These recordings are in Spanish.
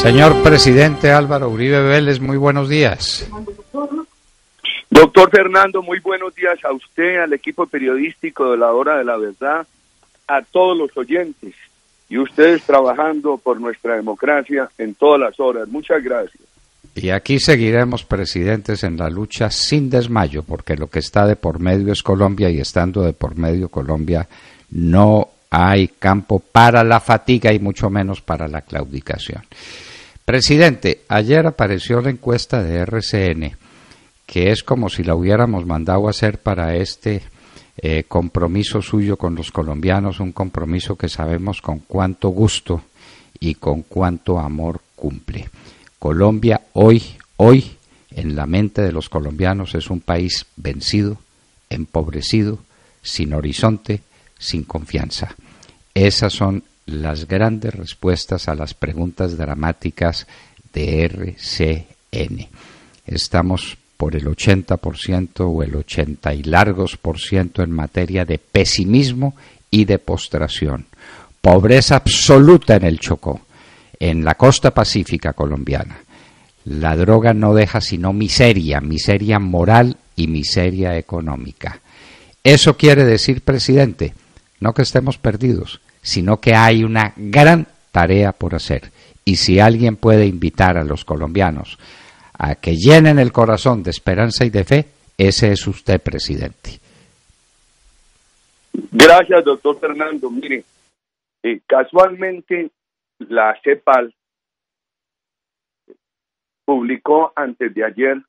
Señor presidente Álvaro Uribe Vélez, muy buenos días. Doctor Fernando, muy buenos días a usted, al equipo periodístico de La Hora de la Verdad, a todos los oyentes y ustedes trabajando por nuestra democracia en todas las horas. Muchas gracias. Y aquí seguiremos, presidentes, en la lucha sin desmayo, porque lo que está de por medio es Colombia, y estando de por medio Colombia no hay campo para la fatiga y mucho menos para la claudicación. Presidente, ayer apareció la encuesta de RCN, que es como si la hubiéramos mandado a hacer para este compromiso suyo con los colombianos, un compromiso que sabemos con cuánto gusto y con cuánto amor cumple. Colombia hoy, en la mente de los colombianos, es un país vencido, empobrecido, sin horizonte, sin confianza. Esas son las grandes respuestas a las preguntas dramáticas de RCN. Estamos por el 80% o el 80 y largos por ciento en materia de pesimismo y de postración. Pobreza absoluta en el Chocó, en la costa pacífica colombiana. La droga no deja sino miseria, miseria moral y miseria económica. Eso quiere decir, presidente, no que estemos perdidos, sino que hay una gran tarea por hacer. Y si alguien puede invitar a los colombianos a que llenen el corazón de esperanza y de fe, ese es usted, presidente. Gracias, doctor Fernando. Mire, casualmente la CEPAL publicó antes de ayer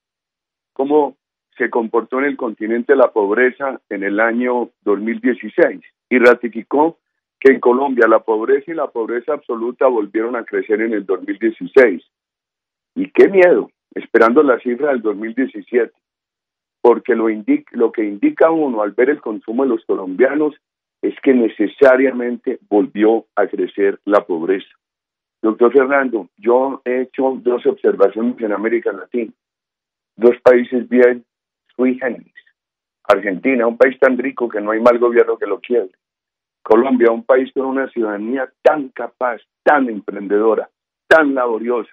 cómo se comportó en el continente la pobreza en el año 2016 y ratificó que en Colombia la pobreza y la pobreza absoluta volvieron a crecer en el 2016. Y qué miedo, esperando la cifra del 2017, porque lo que indica uno al ver el consumo de los colombianos es que necesariamente volvió a crecer la pobreza. Doctor Fernando, yo he hecho 2 observaciones en América Latina, 2 países bien sui generis. Argentina, un país tan rico que no hay mal gobierno que lo quiebre. Colombia, un país con una ciudadanía tan capaz, tan emprendedora, tan laboriosa,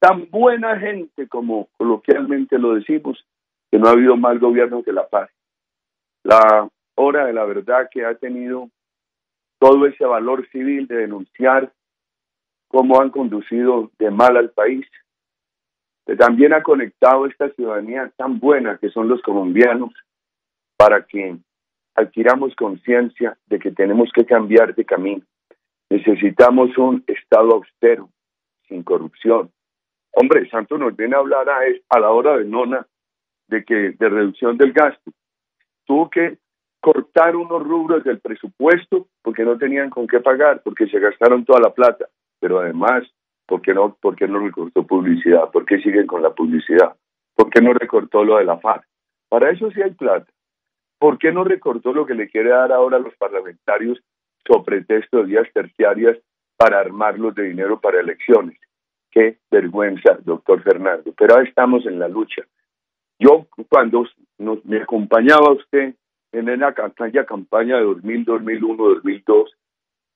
tan buena gente como coloquialmente lo decimos, que no ha habido mal gobierno que la paz. La Hora de la Verdad, que ha tenido todo ese valor civil de denunciar cómo han conducido de mal al país, que también ha conectado esta ciudadanía tan buena que son los colombianos para que adquiramos conciencia de que tenemos que cambiar de camino. Necesitamos un Estado austero, sin corrupción. Hombre, Santos nos viene a hablar a la hora de nona de reducción del gasto. Tuvo que cortar unos rubros del presupuesto porque no tenían con qué pagar, porque se gastaron toda la plata. Pero además, ¿por qué no recortó publicidad? ¿Por qué siguen con la publicidad? ¿Por qué no recortó lo de la FARC? Para eso sí hay plata. ¿Por qué no recortó lo que le quiere dar ahora a los parlamentarios sobre pretexto de vías terciarias para armarlos de dinero para elecciones? Qué vergüenza, doctor Fernando. Pero ahora estamos en la lucha. Yo, cuando me acompañaba usted en la campaña de 2000, 2001, 2002,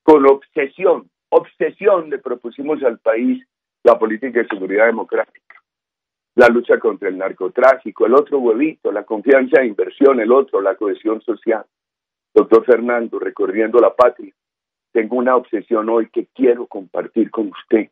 con obsesión le propusimos al país la política de seguridad democrática, la lucha contra el narcotráfico, el otro huevito, la confianza e inversión, el otro, la cohesión social. Doctor Fernando, recorriendo la patria, tengo una obsesión hoy que quiero compartir con usted.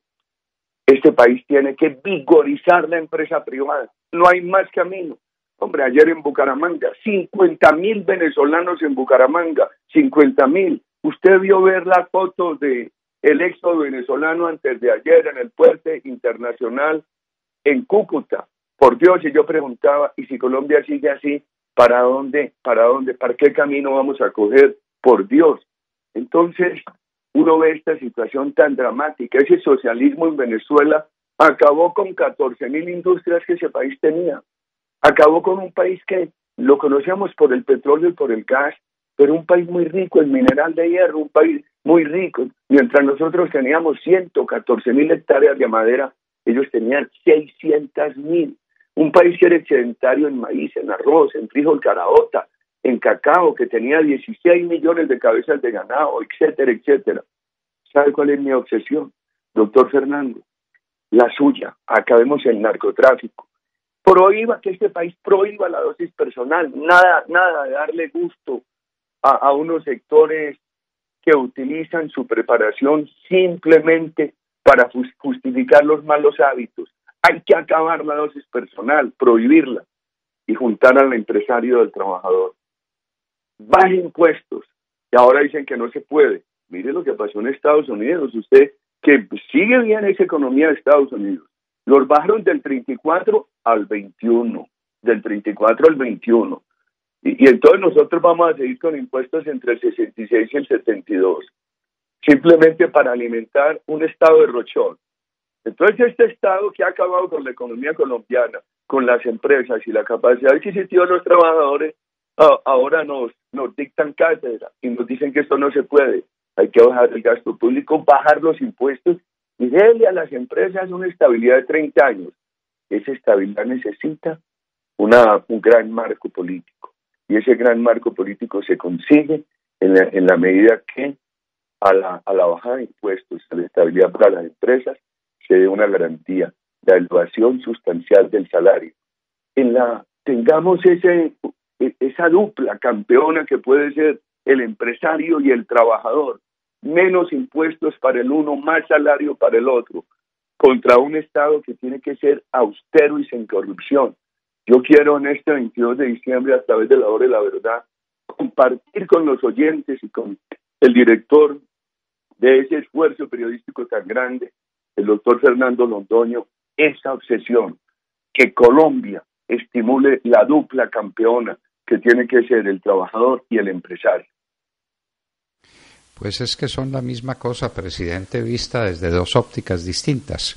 Este país tiene que vigorizar la empresa privada. No hay más camino. Hombre, ayer en Bucaramanga, 50,000 venezolanos en Bucaramanga, 50,000. Usted vio ver las fotos de el éxodo venezolano antes de ayer en el puente internacional en Cúcuta. Por Dios, y yo preguntaba, ¿y si Colombia sigue así, para dónde, para qué camino vamos a coger? Por Dios. Entonces, uno ve esta situación tan dramática. Ese socialismo en Venezuela acabó con 14,000 industrias que ese país tenía. Acabó con un país que lo conocíamos por el petróleo y por el gas, pero un país muy rico en mineral de hierro, un país muy rico. Mientras nosotros teníamos 114,000 hectáreas de madera, ellos tenían 600,000. Un país que era excedentario en maíz, en arroz, en frijol, caraota, en cacao, que tenía 16 millones de cabezas de ganado, etcétera, etcétera. ¿Sabe cuál es mi obsesión, doctor Fernando? la suya, acabemos el narcotráfico. Prohíba que este país prohíba la dosis personal, nada de darle gusto a unos sectores que utilizan su preparación simplemente para justificar los malos hábitos. Hay que acabar la dosis personal, prohibirla y juntar al empresario del trabajador. Baje impuestos, y ahora dicen que no se puede. Mire lo que pasó en Estados Unidos, usted que sigue bien esa economía de Estados Unidos. Los bajaron del 34 al 21, del 34 al 21. Y entonces nosotros vamos a seguir con impuestos entre el 66 y el 72, simplemente para alimentar un estado de rochón. Entonces este estado que ha acabado con la economía colombiana, con las empresas y la capacidad adquisitiva de los trabajadores, ahora nos dictan cátedra y nos dicen que esto no se puede. Hay que bajar el gasto público, bajar los impuestos y darle a las empresas una estabilidad de 30 años. Esa estabilidad necesita un gran marco político. Y ese gran marco político se consigue en la medida que a la bajada de impuestos, a la estabilidad para las empresas, se dé una garantía de elevación sustancial del salario. Tengamos esa dupla campeona que puede ser el empresario y el trabajador. Menos impuestos para el uno, más salario para el otro, contra un Estado que tiene que ser austero y sin corrupción. Yo quiero en este 22 de diciembre, a través de la hora de la verdad, compartir con los oyentes y con el director de ese esfuerzo periodístico tan grande, el doctor Fernando Londoño, esa obsesión, que Colombia estimule la dupla campeona que tiene que ser el trabajador y el empresario. Pues es que son la misma cosa, presidente, vista desde dos ópticas distintas.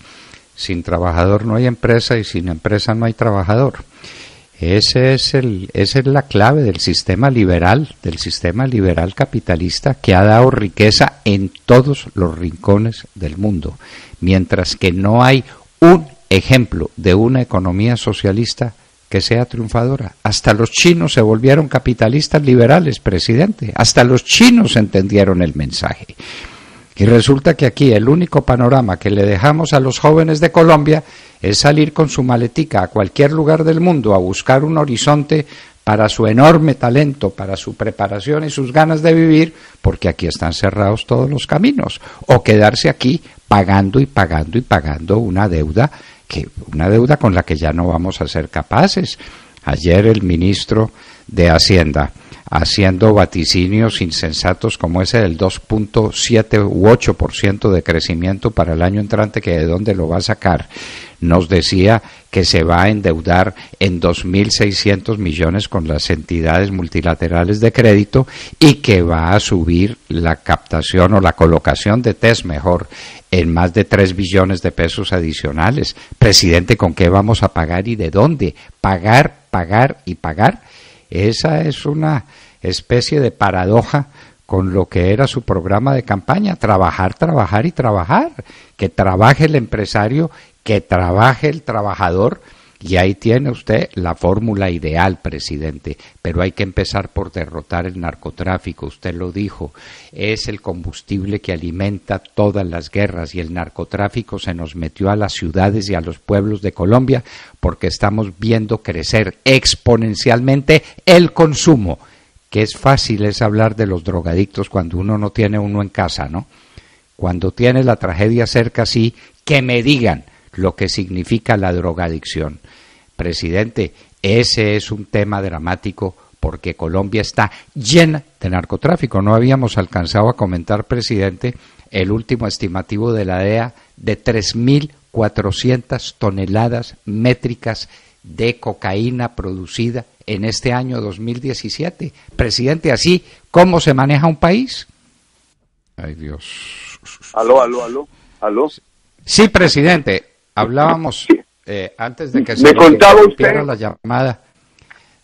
Sin trabajador no hay empresa y sin empresa no hay trabajador. Esa es la clave del sistema liberal capitalista que ha dado riqueza en todos los rincones del mundo, mientras que no hay un ejemplo de una economía socialista que sea triunfadora. Hasta los chinos se volvieron capitalistas liberales, presidente. Hasta los chinos entendieron el mensaje. Y resulta que aquí el único panorama que le dejamos a los jóvenes de Colombia es salir con su maletica a cualquier lugar del mundo a buscar un horizonte para su enorme talento, para su preparación y sus ganas de vivir, porque aquí están cerrados todos los caminos, o quedarse aquí pagando y pagando y pagando una deuda con la que ya no vamos a ser capaces. Ayer el ministro de Hacienda, haciendo vaticinios insensatos como ese del 2.7 u 8% de crecimiento para el año entrante, que de dónde lo va a sacar, nos decía que se va a endeudar en 2.600 millones con las entidades multilaterales de crédito y que va a subir la captación o la colocación de test mejor en más de 3 billones de pesos adicionales. Presidente, ¿con qué vamos a pagar y de dónde? Pagar y pagar. Esa es una especie de paradoja con lo que era su programa de campaña: trabajar y trabajar, que trabaje el empresario, que trabaje el trabajador, y ahí tiene usted la fórmula ideal, presidente. Pero hay que empezar por derrotar el narcotráfico, usted lo dijo, es el combustible que alimenta todas las guerras, y el narcotráfico se nos metió a las ciudades y a los pueblos de Colombia porque estamos viendo crecer exponencialmente el consumo. Que es fácil es hablar de los drogadictos cuando uno no tiene uno en casa, ¿no? Cuando tiene la tragedia cerca, sí, que me digan lo que significa la drogadicción. Presidente, ese es un tema dramático porque Colombia está llena de narcotráfico. No habíamos alcanzado a comentar, presidente, el último estimativo de la DEA de 3.400 toneladas métricas de cocaína producida en este año 2017. Presidente, ¿así cómo se maneja un país? Ay, Dios. Aló. Sí, presidente. Hablábamos antes de que se interrumpiera la llamada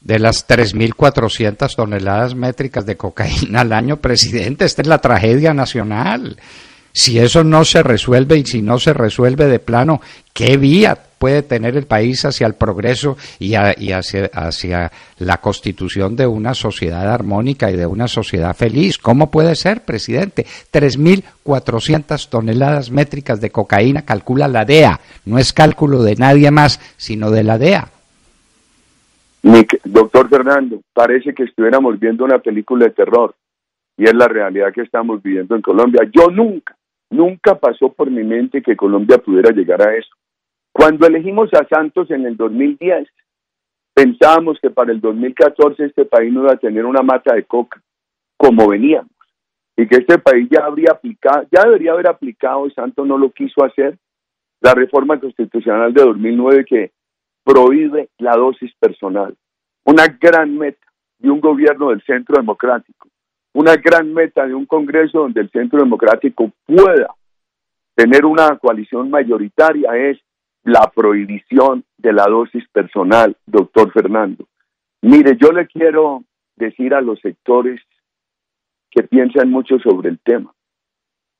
de las 3.400 toneladas métricas de cocaína al año, presidente. Esta es la tragedia nacional. Si eso no se resuelve y si no se resuelve de plano, ¿qué vía puede tener el país hacia el progreso y hacia la constitución de una sociedad armónica y de una sociedad feliz. ¿Cómo puede ser, presidente? 3.400 toneladas métricas de cocaína calcula la DEA. No es cálculo de nadie más, sino de la DEA. Doctor Fernando, parece que estuviéramos viendo una película de terror y es la realidad que estamos viviendo en Colombia. Yo nunca pasó por mi mente que Colombia pudiera llegar a eso. Cuando elegimos a Santos en el 2010, pensábamos que para el 2014 este país no iba a tener una mata de coca como veníamos y que este país ya debería haber aplicado, y Santos no lo quiso hacer, la reforma constitucional de 2009 que prohíbe la dosis personal. Una gran meta de un gobierno del Centro Democrático, una gran meta de un Congreso donde el Centro Democrático pueda tener una coalición mayoritaria es la prohibición de la dosis personal, doctor Fernando. Mire, yo le quiero decir a los sectores que piensan mucho sobre el tema,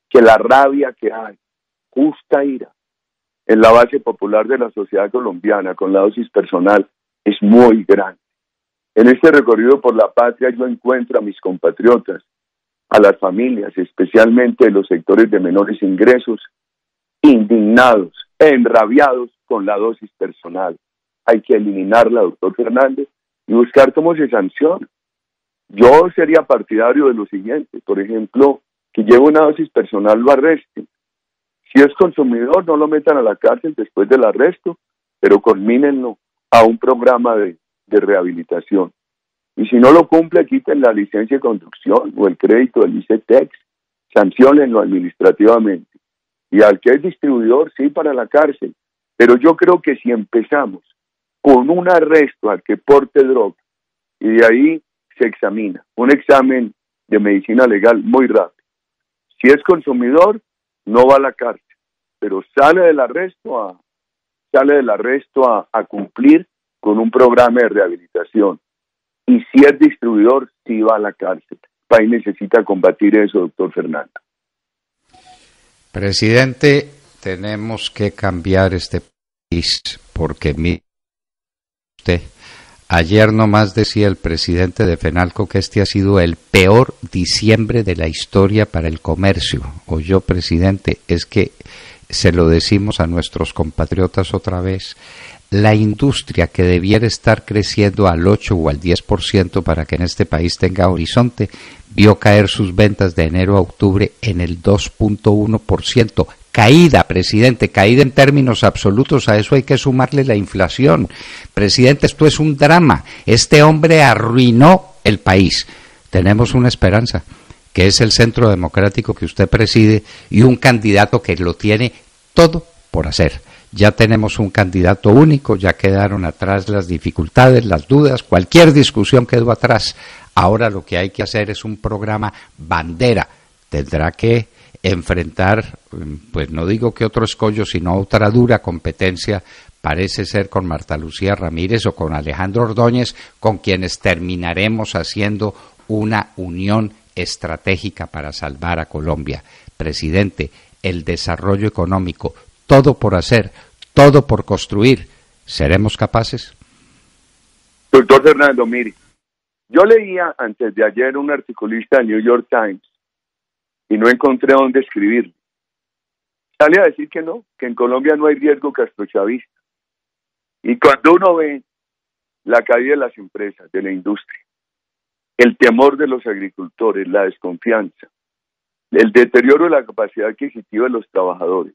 que la rabia que hay, justa ira, en la base popular de la sociedad colombiana con la dosis personal es muy grande. En este recorrido por la patria yo encuentro a mis compatriotas, a las familias, especialmente los sectores de menores ingresos, indignados, enrabiados con la dosis personal. Hay que eliminarla, doctor Fernández, y buscar cómo se sanciona. Yo sería partidario de lo siguiente, por ejemplo, que lleve una dosis personal, lo arresten. Si es consumidor, no lo metan a la cárcel después del arresto, pero conmínenlo a un programa de rehabilitación. Y si no lo cumple, quiten la licencia de conducción o el crédito del ICETEX, sanciónenlo administrativamente. Y al que es distribuidor, sí, para la cárcel. Pero yo creo que si empezamos con un arresto al que porte droga, y de ahí se examina, un examen de medicina legal muy rápido. Si es consumidor, no va a la cárcel, pero sale del arresto a cumplir con un programa de rehabilitación. Y si es distribuidor, sí va a la cárcel. El país necesita combatir eso, doctor Fernando. Presidente, tenemos que cambiar este país porque usted, ayer nomás decía el presidente de FENALCO que este ha sido el peor diciembre de la historia para el comercio. Oyó, presidente, es que se lo decimos a nuestros compatriotas otra vez. La industria que debiera estar creciendo al 8 o al 10% para que en este país tenga horizonte, vio caer sus ventas de enero a octubre en el 2.1%. Caída, presidente, caída en términos absolutos. A eso hay que sumarle la inflación. Presidente, esto es un drama. Este hombre arruinó el país. Tenemos una esperanza, que es el Centro Democrático que usted preside y un candidato que lo tiene todo por hacer. Ya tenemos un candidato único, ya quedaron atrás las dificultades, las dudas, cualquier discusión quedó atrás. Ahora lo que hay que hacer es un programa bandera. Tendrá que enfrentar, pues no digo que otro escollo, sino otra dura competencia, parece ser con Marta Lucía Ramírez o con Alejandro Ordóñez, con quienes terminaremos haciendo una unión estratégica para salvar a Colombia. Presidente, el desarrollo económico, todo por hacer, todo por construir, ¿seremos capaces? Doctor Fernando, mire, yo leía antes de ayer un articulista del New York Times y no encontré dónde escribirlo. Sale a decir que no, que en Colombia no hay riesgo castrochavista. Y cuando uno ve la caída de las empresas, de la industria, el temor de los agricultores, la desconfianza, el deterioro de la capacidad adquisitiva de los trabajadores,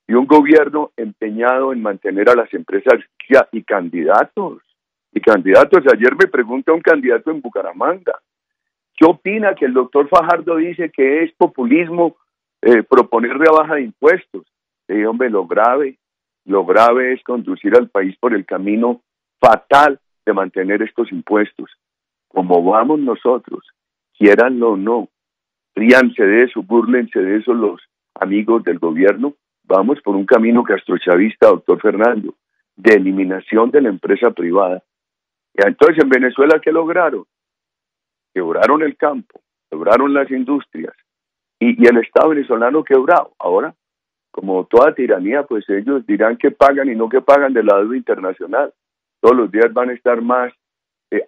y un gobierno empeñado en mantener a las empresas y candidatos. Ayer me pregunta un candidato en Bucaramanga, ¿qué opina que el doctor Fajardo dice que es populismo proponer rebaja de impuestos? Le dije, hombre, lo grave es conducir al país por el camino fatal de mantener estos impuestos. Como vamos nosotros, quiéranlo o no, ríanse de eso, búrlense de eso los amigos del gobierno, vamos por un camino castrochavista, doctor Fernando, de eliminación de la empresa privada. Y entonces en Venezuela, ¿qué lograron? Quebraron el campo, quebraron las industrias y el Estado venezolano quebrado. Ahora como toda tiranía, pues ellos dirán que pagan y no que pagan de la deuda internacional. Todos los días van a estar más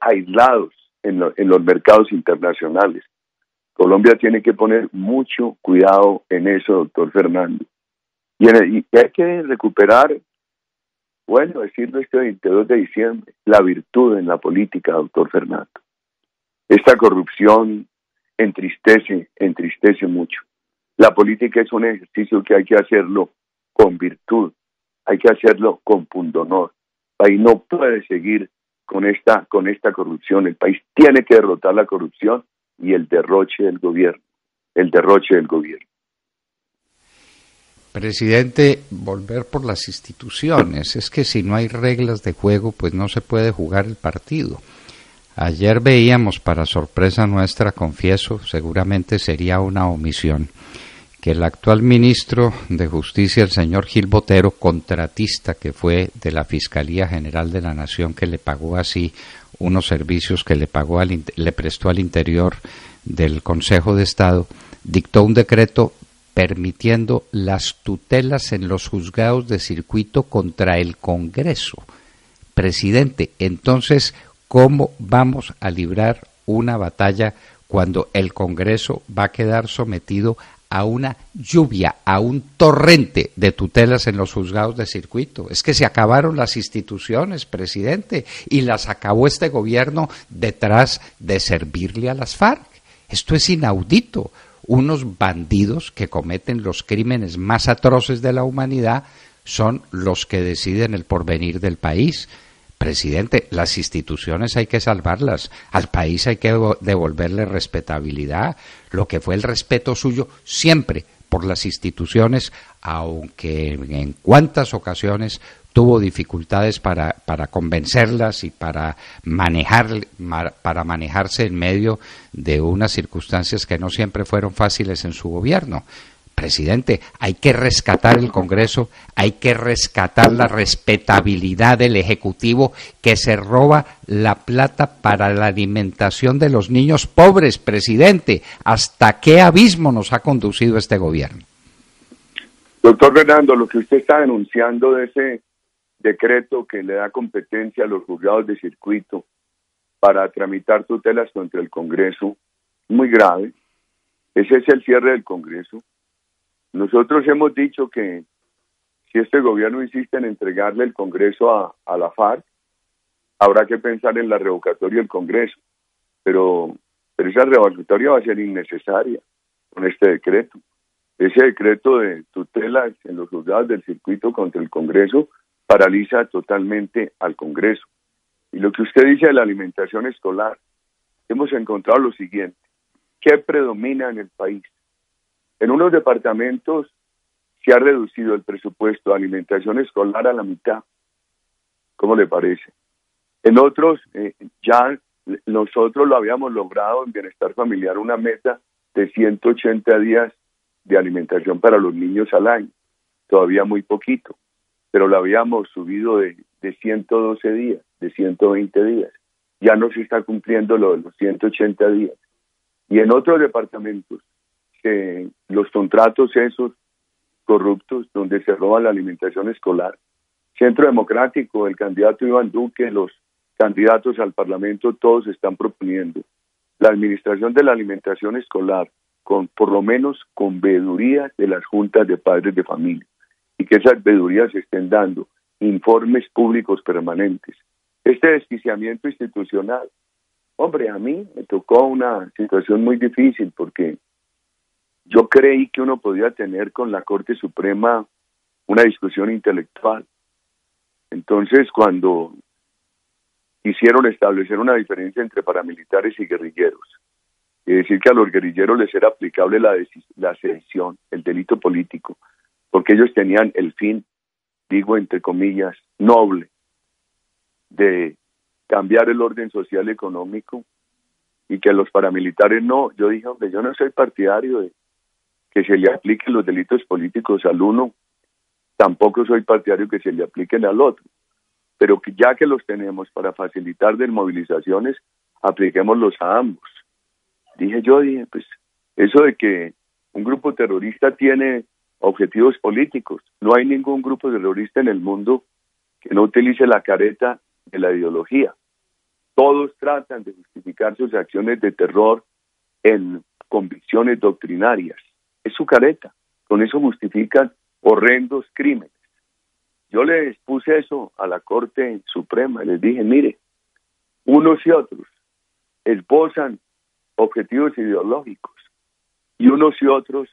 aislados en los mercados internacionales. Colombia tiene que poner mucho cuidado en eso, doctor Fernando. Y hay que recuperar, bueno, decirlo este 22 de diciembre, la virtud en la política, doctor Fernando. Esta corrupción entristece mucho. La política es un ejercicio que hay que hacerlo con virtud, hay que hacerlo con pundonor. El país no puede seguir con esta corrupción. El país tiene que derrotar la corrupción y el derroche del gobierno. Presidente, volver por las instituciones. Es que si no hay reglas de juego, pues no se puede jugar el partido. Ayer veíamos, para sorpresa nuestra, confieso, seguramente sería una omisión, que el actual ministro de Justicia, el señor Gil Botero, contratista que fue de la Fiscalía General de la Nación, que le pagó así unos servicios que le prestó al interior del Consejo de Estado, dictó un decreto permitiendo las tutelas en los juzgados de circuito contra el Congreso. Presidente, entonces, ¿cómo vamos a librar una batalla cuando el Congreso va a quedar sometido a una lluvia, a un torrente de tutelas en los juzgados de circuito? Es que se acabaron las instituciones, presidente, y las acabó este gobierno detrás de servirle a las FARC. Esto es inaudito. Unos bandidos que cometen los crímenes más atroces de la humanidad son los que deciden el porvenir del país. Presidente, las instituciones hay que salvarlas, al país hay que devolverle respetabilidad, lo que fue el respeto suyo siempre por las instituciones, aunque en cuantas ocasiones tuvo dificultades para convencerlas y para manejarse en medio de unas circunstancias que no siempre fueron fáciles en su gobierno. Presidente, hay que rescatar el Congreso, hay que rescatar la respetabilidad del Ejecutivo que se roba la plata para la alimentación de los niños pobres, presidente. ¿Hasta qué abismo nos ha conducido este gobierno? Doctor Fernando, lo que usted está denunciando de ese decreto que le da competencia a los juzgados de circuito para tramitar tutelas contra el Congreso, muy grave. Ese es el cierre del Congreso. Nosotros hemos dicho que si este gobierno insiste en entregarle el Congreso a la FARC, habrá que pensar en la revocatoria del Congreso, pero esa revocatoria va a ser innecesaria con este decreto. Ese decreto de tutelas en los juzgados del circuito contra el Congreso paraliza totalmente al Congreso. Y lo que usted dice de la alimentación escolar, hemos encontrado lo siguiente: ¿qué predomina en el país? En unos departamentos se ha reducido el presupuesto de alimentación escolar a la mitad. ¿Cómo le parece? En otros, ya nosotros lo habíamos logrado en Bienestar Familiar, una meta de 180 días de alimentación para los niños al año. Todavía muy poquito, pero lo habíamos subido de 112 días, de 120 días. Ya no se está cumpliendo lo de los 180 días. Y en otros departamentos, los contratos esos corruptos donde se roba la alimentación escolar. Centro Democrático, el candidato Iván Duque, los candidatos al Parlamento, todos están proponiendo la administración de la alimentación escolar por lo menos con veedurías de las juntas de padres de familia, y que esas veedurías se estén dando informes públicos permanentes. Este desquiciamiento institucional, hombre, a mí me tocó una situación muy difícil porque yo creí que uno podía tener con la Corte Suprema una discusión intelectual. Entonces, cuando quisieron establecer una diferencia entre paramilitares y guerrilleros, y decir que a los guerrilleros les era aplicable la sedición, el delito político, porque ellos tenían el fin, digo entre comillas, noble, de cambiar el orden social y económico, y que los paramilitares no. Yo dije, hombre, yo no soy partidario de que se le apliquen los delitos políticos al uno, tampoco soy partidario que se le apliquen al otro, pero que ya que los tenemos para facilitar desmovilizaciones, apliquémoslos a ambos. Dije, pues eso de que un grupo terrorista tiene objetivos políticos. No hay ningún grupo terrorista en el mundo que no utilice la careta de la ideología. Todos tratan de justificar sus acciones de terror en convicciones doctrinarias. Es su careta. Con eso justifican horrendos crímenes. Yo les puse eso a la Corte Suprema. Les dije, mire, unos y otros esbozan objetivos ideológicos y unos y otros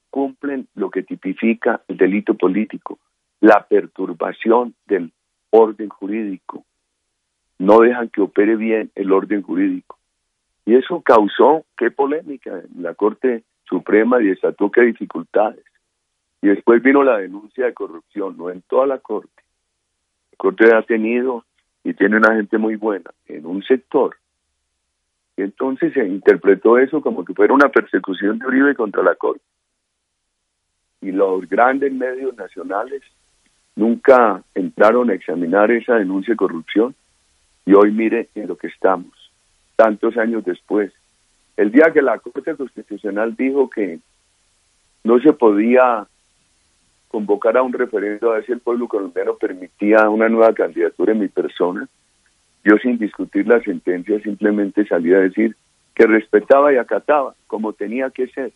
cumplen lo que tipifica el delito político, la perturbación del orden jurídico. No dejan que opere bien el orden jurídico. Y eso causó qué polémica en la Corte Suprema y desató qué dificultades. Y después vino la denuncia de corrupción, no en toda la Corte. La Corte ha tenido y tiene una gente muy buena en un sector. Y entonces se interpretó eso como que fuera una persecución de Uribe contra la Corte. Y los grandes medios nacionales nunca entraron a examinar esa denuncia de corrupción. Y hoy mire en lo que estamos, tantos años después. El día que la Corte Constitucional dijo que no se podía convocar a un referendo a ver si el pueblo colombiano permitía una nueva candidatura en mi persona, yo sin discutir la sentencia simplemente salí a decir que respetaba y acataba como tenía que ser.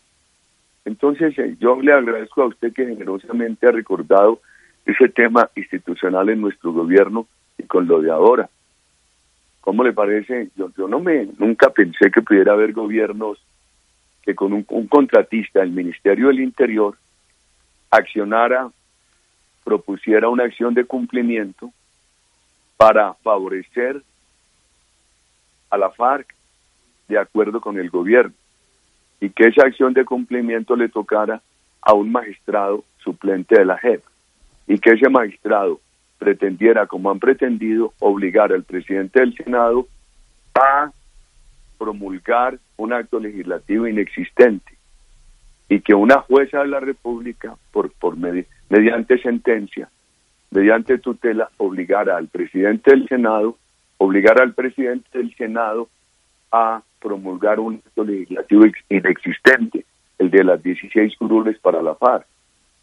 Entonces yo le agradezco a usted que generosamente ha recordado ese tema institucional en nuestro gobierno y con lo de ahora. ¿Cómo le parece? Yo nunca pensé que pudiera haber gobiernos que con un contratista del Ministerio del Interior accionara, propusiera una acción de cumplimiento para favorecer a la FARC de acuerdo con el gobierno y que esa acción de cumplimiento le tocara a un magistrado suplente de la JEP y que ese magistrado pretendiera, como han pretendido, obligar al presidente del Senado a promulgar un acto legislativo inexistente y que una jueza de la República, mediante sentencia, mediante tutela, obligara al presidente del Senado, a promulgar un acto legislativo inexistente, el de las 16 curules para la FARC,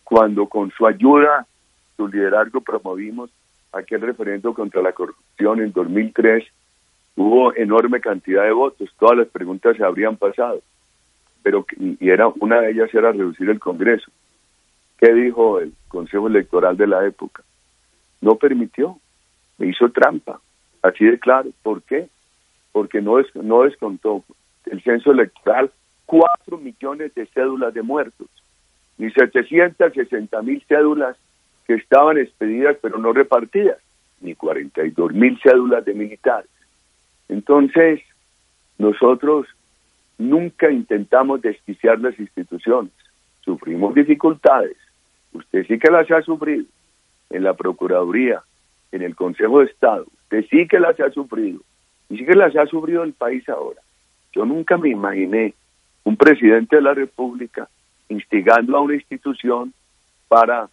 cuando con su ayuda, su liderazgo, promovimos aquel referendo contra la corrupción en 2003, hubo enorme cantidad de votos, todas las preguntas se habrían pasado, pero una de ellas era reducir el Congreso. ¿Qué dijo el Consejo Electoral de la época? No permitió, me hizo trampa, así de claro. ¿Por qué? Porque no descontó el censo electoral 4 millones de cédulas de muertos, ni 760,000 cédulas que estaban expedidas pero no repartidas, ni 42,000 cédulas de militares. Entonces, nosotros nunca intentamos desquiciar las instituciones, sufrimos dificultades, usted sí que las ha sufrido, en la Procuraduría, en el Consejo de Estado, usted sí que las ha sufrido, y sí que las ha sufrido el país ahora. Yo nunca me imaginé un presidente de la República instigando a una institución para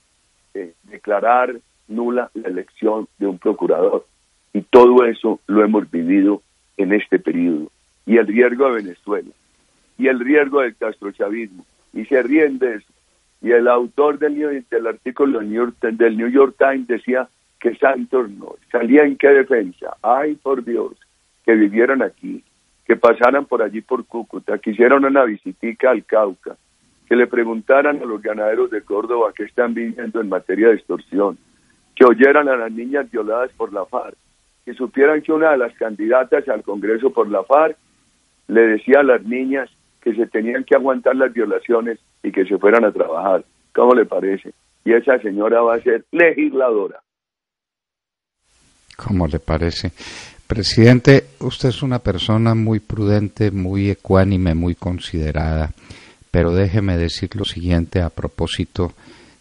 declarar nula la elección de un procurador. Y todo eso lo hemos vivido en este periodo. Y el riesgo de Venezuela, y el riesgo del castrochavismo, y se ríen de eso. Y el autor del artículo del New York Times decía que Santos no salía en qué defensa. Ay, por Dios, que vivieran aquí, que pasaran por allí por Cúcuta, que hicieran una visitica al Cauca, que le preguntaran a los ganaderos de Córdoba qué están viviendo en materia de extorsión, que oyeran a las niñas violadas por la FARC, que supieran que una de las candidatas al Congreso por la FARC le decía a las niñas que se tenían que aguantar las violaciones y que se fueran a trabajar. ¿Cómo le parece? Y esa señora va a ser legisladora. ¿Cómo le parece? Presidente, usted es una persona muy prudente, muy ecuánime, muy considerada, pero déjeme decir lo siguiente a propósito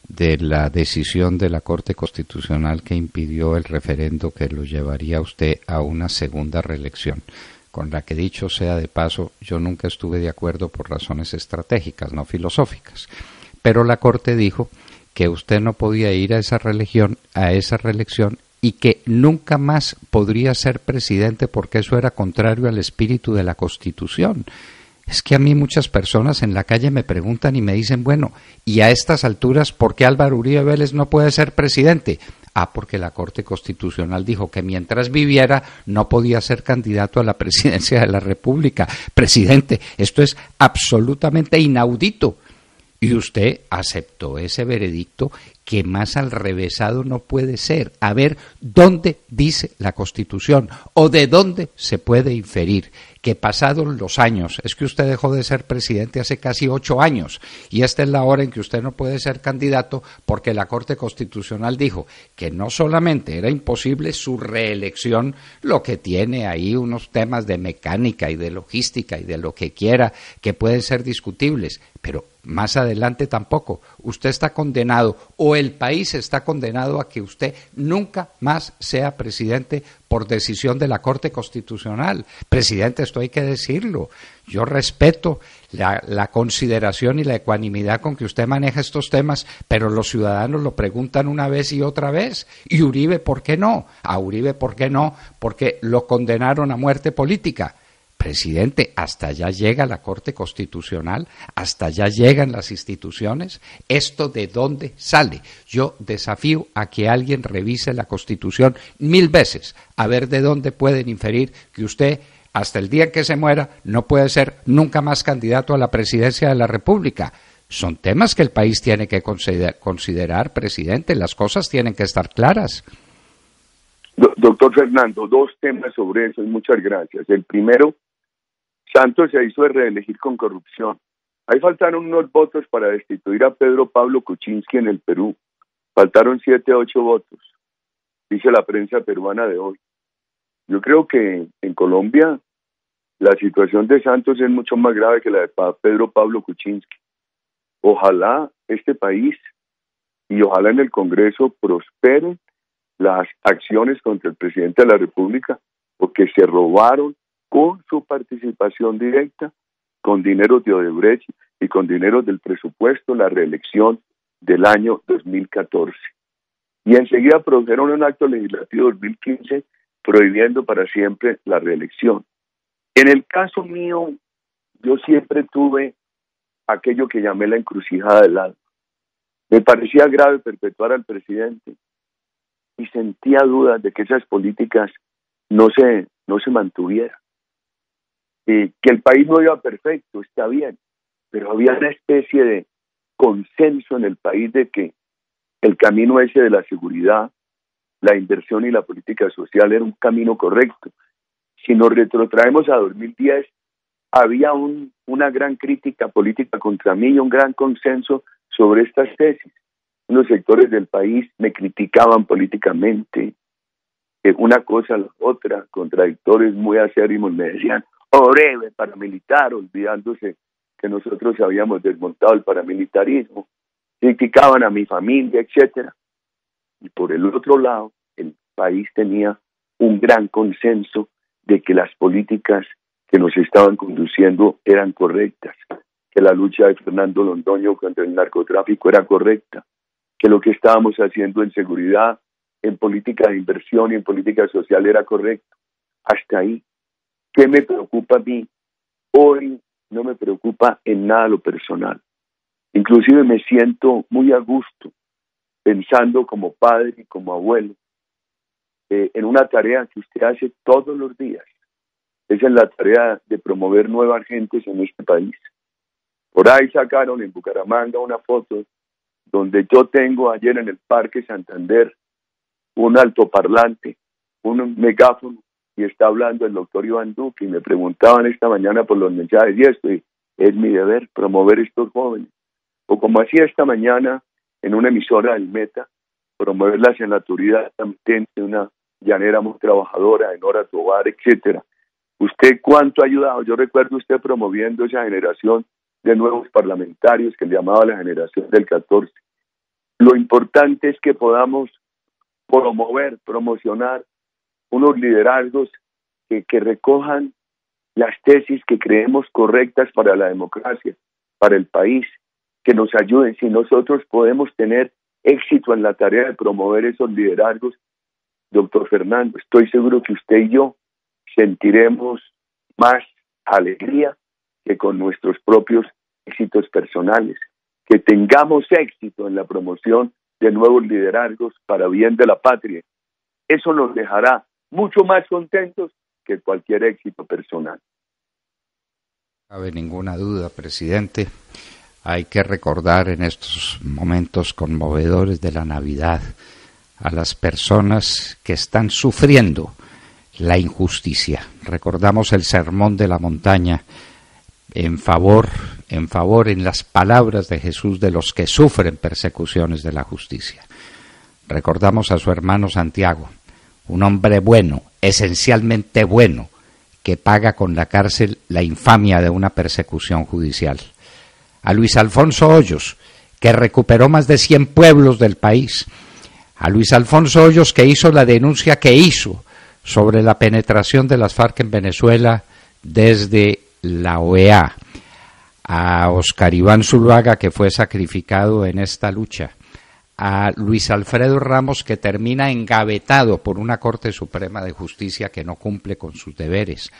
de la decisión de la Corte Constitucional que impidió el referendo que lo llevaría a usted a una segunda reelección, con la que, dicho sea de paso, yo nunca estuve de acuerdo por razones estratégicas, no filosóficas, pero la Corte dijo que usted no podía ir a esa reelección y que nunca más podría ser presidente porque eso era contrario al espíritu de la Constitución. Es que a mí muchas personas en la calle me preguntan y me dicen, bueno, y a estas alturas, ¿por qué Álvaro Uribe Vélez no puede ser presidente? Ah, porque la Corte Constitucional dijo que mientras viviera no podía ser candidato a la presidencia de la República. Presidente, esto es absolutamente inaudito. Y usted aceptó ese veredicto, que más al revésado no puede ser. A ver, ¿dónde dice la Constitución o de dónde se puede inferir que pasados los años, es que usted dejó de ser presidente hace casi 8 años y esta es la hora en que usted no puede ser candidato porque la Corte Constitucional dijo que no solamente era imposible su reelección, lo que tiene ahí unos temas de mecánica y de logística y de lo que quiera que pueden ser discutibles, pero más adelante tampoco. Usted está condenado, o el país está condenado, a que usted nunca más sea presidente por decisión de la Corte Constitucional. Presidente, esto hay que decirlo. Yo respeto la consideración y la ecuanimidad con que usted maneja estos temas, pero los ciudadanos lo preguntan una vez y otra vez. ¿Y Uribe por qué no? A Uribe ¿por qué no? Porque lo condenaron a muerte política. Presidente, hasta allá llega la Corte Constitucional, hasta allá llegan las instituciones. ¿Esto de dónde sale? Yo desafío a que alguien revise la Constitución 1000 veces, a ver de dónde pueden inferir que usted, hasta el día en que se muera, no puede ser nunca más candidato a la presidencia de la República. Son temas que el país tiene que considerar, presidente. Las cosas tienen que estar claras. Doctor Fernando, 2 temas sobre eso y muchas gracias. El primero, Santos se hizo de reelegir con corrupción. Ahí faltaron unos votos para destituir a Pedro Pablo Kuczynski en el Perú. Faltaron 7 a 8 votos, dice la prensa peruana de hoy. Yo creo que en Colombia la situación de Santos es mucho más grave que la de Pedro Pablo Kuczynski. Ojalá este país y ojalá en el Congreso prosperen las acciones contra el presidente de la República, porque se robaron con su participación directa, con dinero de Odebrecht y con dinero del presupuesto, la reelección del año 2014. Y enseguida produjeron un acto legislativo 2015 prohibiendo para siempre la reelección. En el caso mío, yo siempre tuve aquello que llamé la encrucijada del alma. Me parecía grave perpetuar al presidente y sentía dudas de que esas políticas no se mantuvieran. Que el país no iba perfecto, está bien, pero había una especie de consenso en el país de que el camino ese de la seguridad, la inversión y la política social era un camino correcto. Si nos retrotraemos a 2010, había una gran crítica política contra mí y un gran consenso sobre estas tesis. Unos sectores del país me criticaban políticamente, una cosa a la otra, contradictores muy acérrimos me decían, Uribe, paramilitar, olvidándose que nosotros habíamos desmontado el paramilitarismo, criticaban a mi familia, etcétera. Y por el otro lado, el país tenía un gran consenso de que las políticas que nos estaban conduciendo eran correctas, que la lucha de Fernando Londoño contra el narcotráfico era correcta, que lo que estábamos haciendo en seguridad, en política de inversión y en política social era correcto. Hasta ahí. ¿Qué me preocupa a mí? Hoy no me preocupa en nada lo personal. Inclusive me siento muy a gusto pensando como padre y como abuelo en una tarea que usted hace todos los días. Esa es la tarea de promover nuevas gentes en este país. Por ahí sacaron en Bucaramanga una foto donde yo tengo ayer en el Parque Santander un altoparlante, un megáfono, y está hablando el doctor Iván Duque, y me preguntaban esta mañana por los mensajes, y esto es mi deber, promover estos jóvenes. O como hacía esta mañana en una emisora del Meta, promover la senatoría de una llanera muy trabajadora, en Nora Tobar, etcétera. ¿Usted cuánto ha ayudado? Yo recuerdo usted promoviendo esa generación de nuevos parlamentarios que le llamaba la generación del 14. Lo importante es que podamos promocionar unos liderazgos que recojan las tesis que creemos correctas para la democracia, para el país, que nos ayuden. Si nosotros podemos tener éxito en la tarea de promover esos liderazgos, doctor Fernando, estoy seguro que usted y yo sentiremos más alegría que con nuestros propios éxitos personales, que tengamos éxito en la promoción de nuevos liderazgos para bien de la patria. Eso nos dejará mucho más contentos que cualquier éxito personal. No cabe ninguna duda, presidente. Hay que recordar en estos momentos conmovedores de la Navidad a las personas que están sufriendo la injusticia. Recordamos el sermón de la montaña en favor en las palabras de Jesús de los que sufren persecuciones de la justicia. Recordamos a su hermano Santiago, un hombre bueno, esencialmente bueno, que paga con la cárcel la infamia de una persecución judicial. A Luis Alfonso Hoyos, que recuperó más de 100 pueblos del país. A Luis Alfonso Hoyos, que hizo la denuncia que hizo sobre la penetración de las FARC en Venezuela desde la OEA. A Oscar Iván Zuluaga, que fue sacrificado en esta lucha. A Luis Alfredo Ramos, que termina engavetado por una Corte Suprema de Justicia que no cumple con sus deberes.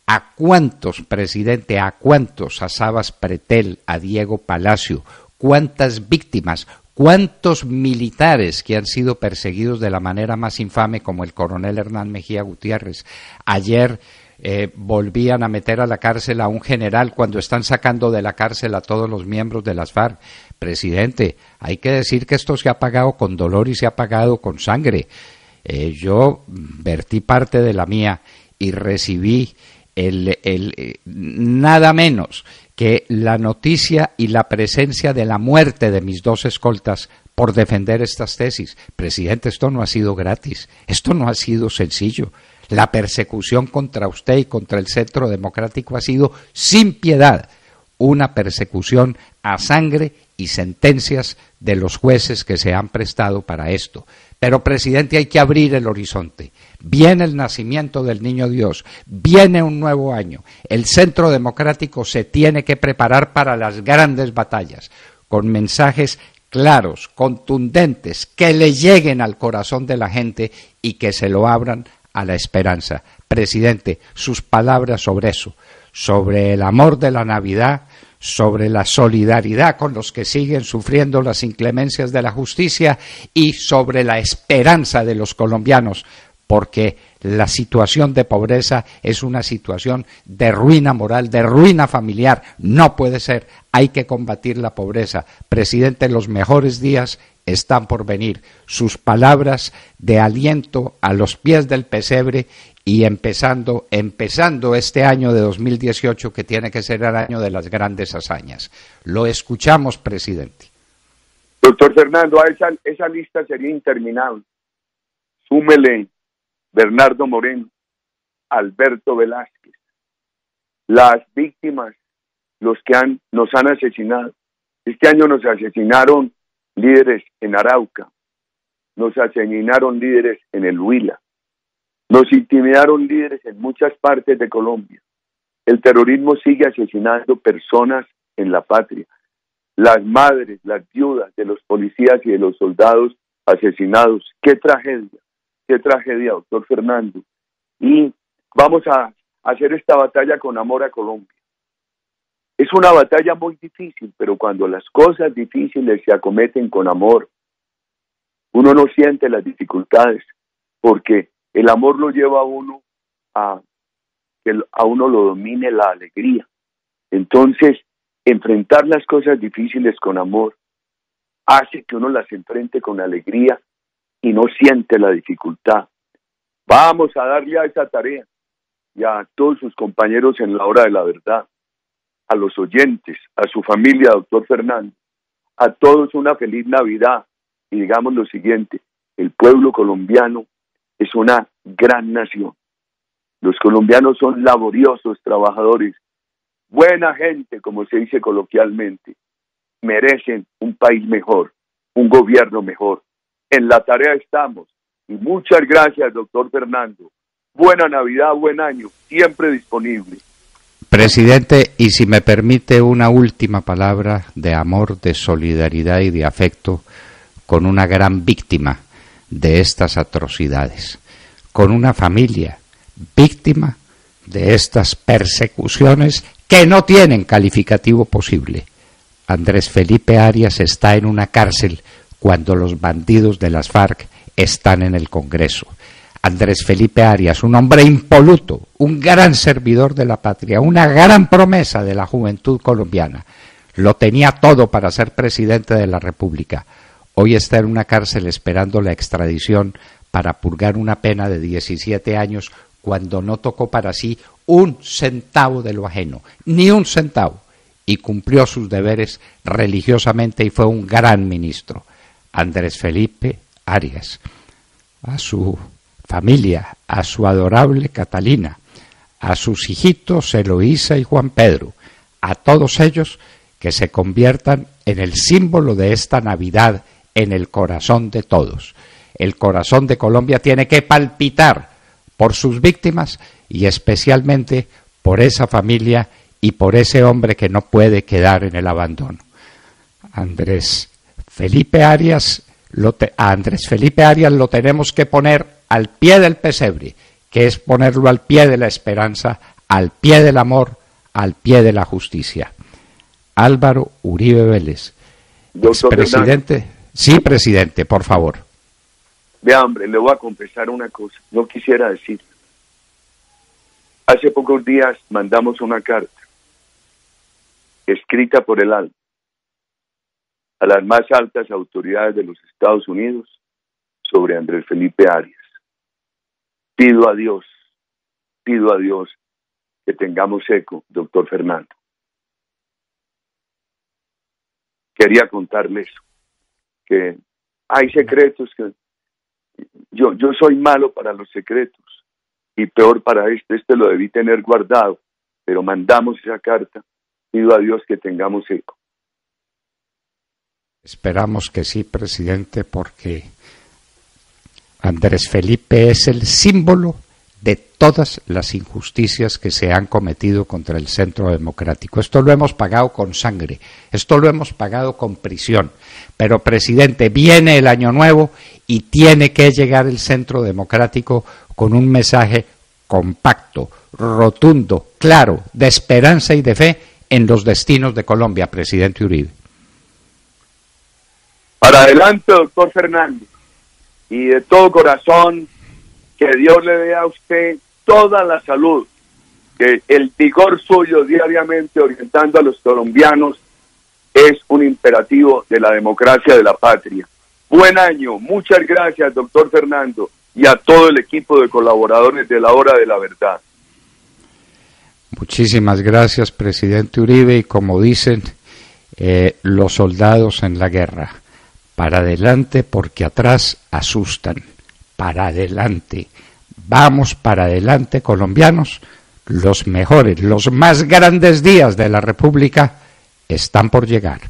¿A cuántos, presidente, a cuántos? A Sabas Pretel, a Diego Palacio, cuántas víctimas, cuántos militares que han sido perseguidos de la manera más infame, como el coronel Hernán Mejía Gutiérrez. Ayer volvían a meter a la cárcel a un general cuando están sacando de la cárcel a todos los miembros de las FARC. Presidente, hay que decir que esto se ha pagado con dolor y se ha pagado con sangre. Yo vertí parte de la mía y recibí nada menos que la noticia y la presencia de la muerte de mis 2 escoltas por defender estas tesis. Presidente, esto no ha sido gratis, esto no ha sido sencillo. La persecución contra usted y contra el Centro Democrático ha sido sin piedad, una persecución a sangre y sentencias de los jueces que se han prestado para esto. Pero, presidente, hay que abrir el horizonte. Viene el nacimiento del Niño Dios, viene un nuevo año. El Centro Democrático se tiene que preparar para las grandes batallas, con mensajes claros, contundentes, que le lleguen al corazón de la gente y que se lo abran a la esperanza. Presidente, sus palabras sobre eso, sobre el amor de la Navidad, sobre la solidaridad con los que siguen sufriendo las inclemencias de la justicia y sobre la esperanza de los colombianos, porque la situación de pobreza es una situación de ruina moral, de ruina familiar. No puede ser, hay que combatir la pobreza. Presidente, los mejores días están por venir. Sus palabras de aliento a los pies del pesebre y empezando este año de 2018, que tiene que ser el año de las grandes hazañas. Lo escuchamos, presidente. Doctor Fernando, a esa lista sería interminable. Súmele Bernardo Moreno, Alberto Velázquez, las víctimas, los que nos han asesinado. Este año nos asesinaron líderes en Arauca, nos asesinaron líderes en el Huila, nos intimidaron líderes en muchas partes de Colombia. El terrorismo sigue asesinando personas en la patria. Las madres, las viudas de los policías y de los soldados asesinados. ¡Qué tragedia, doctor Fernando! Y vamos a hacer esta batalla con amor a Colombia. Es una batalla muy difícil, pero cuando las cosas difíciles se acometen con amor, uno no siente las dificultades, porque el amor lo lleva a uno a que a uno lo domine la alegría. Entonces, enfrentar las cosas difíciles con amor hace que uno las enfrente con alegría y no siente la dificultad. Vamos a darle a esa tarea y a todos sus compañeros en la hora de la verdad, a los oyentes, a su familia, doctor Fernando, a todos una feliz Navidad. Y digamos lo siguiente: el pueblo colombiano es una gran nación. Los colombianos son laboriosos, trabajadores, buena gente, como se dice coloquialmente. Merecen un país mejor, un gobierno mejor. En la tarea estamos. Y muchas gracias, doctor Fernando. Buena Navidad, buen año, siempre disponible. Presidente, y si me permite una última palabra de amor, de solidaridad y de afecto con una gran víctima de estas atrocidades, con una familia víctima de estas persecuciones que no tienen calificativo posible. Andrés Felipe Arias está en una cárcel cuando los bandidos de las FARC están en el Congreso. Andrés Felipe Arias, un hombre impoluto, un gran servidor de la patria, una gran promesa de la juventud colombiana. Lo tenía todo para ser presidente de la República. Hoy está en una cárcel esperando la extradición para purgar una pena de 17 años cuando no tocó para sí un centavo de lo ajeno, ni un centavo, y cumplió sus deberes religiosamente y fue un gran ministro. Andrés Felipe Arias, a su familia, a su adorable Catalina, a sus hijitos Eloísa y Juan Pedro, a todos ellos que se conviertan en el símbolo de esta Navidad en el corazón de todos. El corazón de Colombia tiene que palpitar por sus víctimas y especialmente por esa familia y por ese hombre que no puede quedar en el abandono. A Andrés Felipe Arias lo tenemos que poner al pie del pesebre, que es ponerlo al pie de la esperanza, al pie del amor, al pie de la justicia. Álvaro Uribe Vélez, presidente. Sí, presidente, por favor. Vea, hombre, le voy a confesar una cosa, no quisiera decir. Hace pocos días mandamos una carta, escrita por el alma, a las más altas autoridades de los Estados Unidos sobre Andrés Felipe Arias. Pido a Dios que tengamos eco, doctor Fernando. Quería contarle eso, que hay secretos que yo soy malo para los secretos y peor para este lo debí tener guardado, pero mandamos esa carta. Pido a Dios que tengamos eco. Esperamos que sí, presidente, porque Andrés Felipe es el símbolo de todas las injusticias que se han cometido contra el Centro Democrático. Esto lo hemos pagado con sangre, esto lo hemos pagado con prisión. Pero, presidente, viene el año nuevo y tiene que llegar el Centro Democrático con un mensaje compacto, rotundo, claro, de esperanza y de fe en los destinos de Colombia, presidente Uribe. Para adelante, doctor Fernando, y de todo corazón, que Dios le dé a usted toda la salud, que el vigor suyo diariamente orientando a los colombianos es un imperativo de la democracia de la patria. Buen año, muchas gracias, doctor Fernando, y a todo el equipo de colaboradores de la Hora de la Verdad. Muchísimas gracias, presidente Uribe, y como dicen los soldados en la guerra, para adelante porque atrás asustan, para adelante, vamos para adelante, colombianos, los mejores, los más grandes días de la República están por llegar.